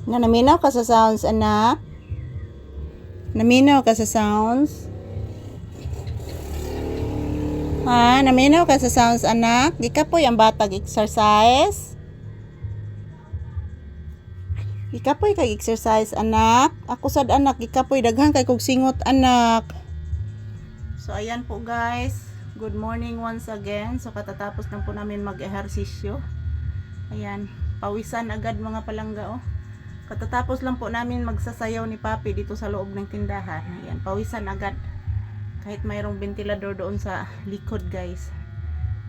Na naminaw ka sa sounds, anak? Naminaw ka sa sounds? Ha? Naminaw ka sa sounds, anak? Di ka po yung batag exercise? Di ka po kay exercise, anak? Ako sad, anak. Di ka po daghang kay kog singot, anak. So, ayan po, guys. Good morning once again. So, katatapos lang po namin mag-ehersisyo. Ayan. Pawisan agad mga palangga, oh. Katatapos lang po namin magsasayaw ni Papi dito sa loob ng tindahan. Ayan. Pawisan agad. Kahit mayroong ventilador doon sa likod, guys.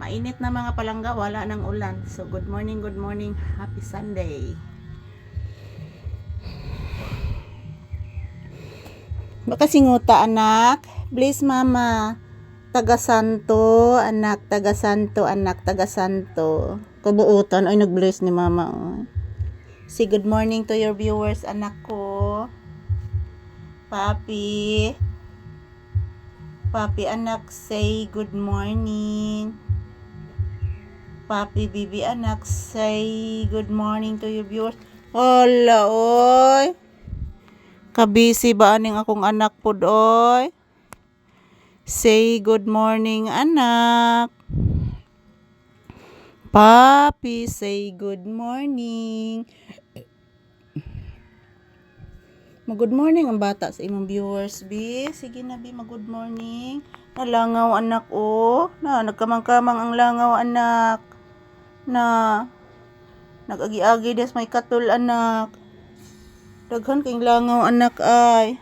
Mainit na mga palangga. Wala nang ulan. So, good morning, good morning. Happy Sunday. Baka singuta, anak. Please, mama. Taga-santo, anak. Taga-santo, anak. Taga-santo. Kabuutan. Ay, nag-bless ni mama. Oh. Say good morning to your viewers, anak ko. Papi. Papi, anak. Say good morning. Papi, bibi, anak. Say good morning to your viewers. Hola, oy. Kabisi ba aning akong anak po, oy? Say good morning, anak. Papi, say good morning. Mag-good morning ang bata sa imong viewers, bi. Sige na, bi, mag-good morning. Nalangaw, anak, oh. Na, nagkamang-kamang ang langaw, anak. Na, nag-agi-agi des may katul, anak. Daghan kayong langaw, anak, ay.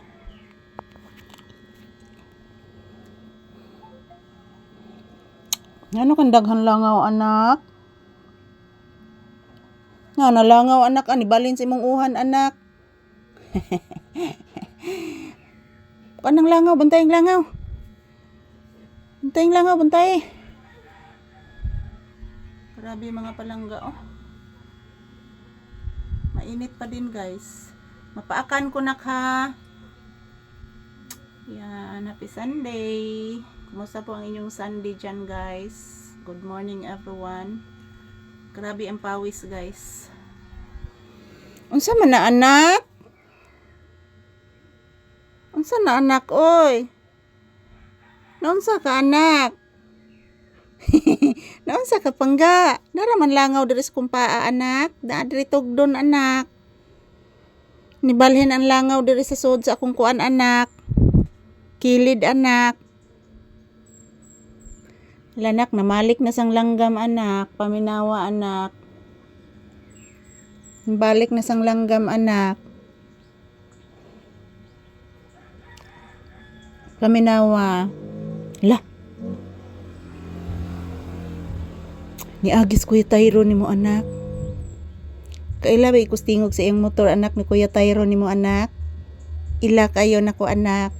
Ano kang daghan langaw, anak? Nga, nalangaw, anak, ani balin sa imong uhan, anak. Kanang langaw, bantay ang langaw. Bantay ang langaw, bantay. Grabe mga palangga, oh. Mainit pa din, guys. Mapaakan ko na ka. Yan, happy Sunday. Kumusta po ang inyong Sunday dyan, guys? Good morning, everyone. Grabe ang pawis, guys. Unsa man na, anak? Unsa na, anak, oy? Naunsa ka, anak? Naunsa ka, pangga? Naraman langaw diri sa kumpaa, anak. Diri tugdon, anak. Nibalhin ang langaw diri sa sud sa akong kuan, anak. Kilid, anak. Lanak, namalik na sang langgam, anak. Paminawa, anak. Balik na sang langgam, anak. Paminawa. Lah. Niagis Kuya Tyro ni mo, anak. Kaila ba ikustingog sa iyang motor, anak, ni Kuya Tyro ni mo, anak? Ila kayo nako, anak.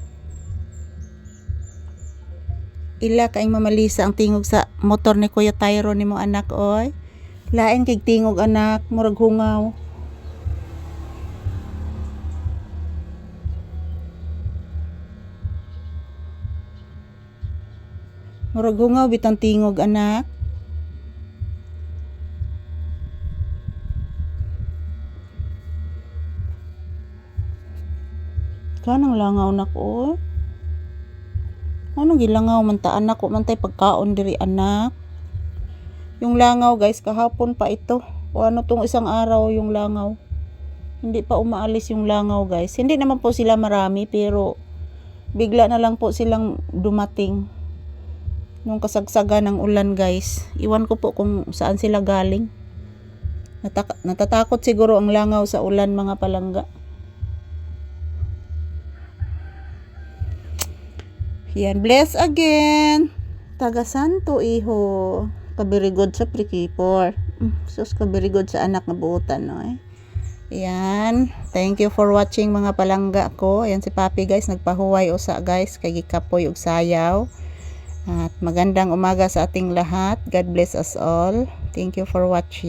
Ila kaing mamalisa ang tingog sa motor ni Kuya Tyro ni mo, anak, oy. Lain kay tingog, anak, murag hungaw. Murag hungaw bitang tingog, anak. Kanang langaw nako, oy. Anong gilangaw man ta, anak, ko man tay pagkaon diri, anak. Yung langaw, guys, kahapon pa ito. O ano tong isang araw yung langaw. Hindi pa umaalis yung langaw, guys. Hindi naman po sila marami, pero bigla na lang po silang dumating. Nung kasagsaga ng ulan, guys. Iwan ko po kung saan sila galing. Natatakot siguro ang langaw sa ulan, mga palangga. Yan, bless again. Taga-santo, iho. Kabirigod sa prikipor. Sus, kabirigod sa anak na buutan, no, eh. Yan. Thank you for watching, mga palangga ko. Yan si Papi, guys. Nagpahuway usa, guys. Kay gikapoy og sayaw. At magandang umaga sa ating lahat. God bless us all. Thank you for watching.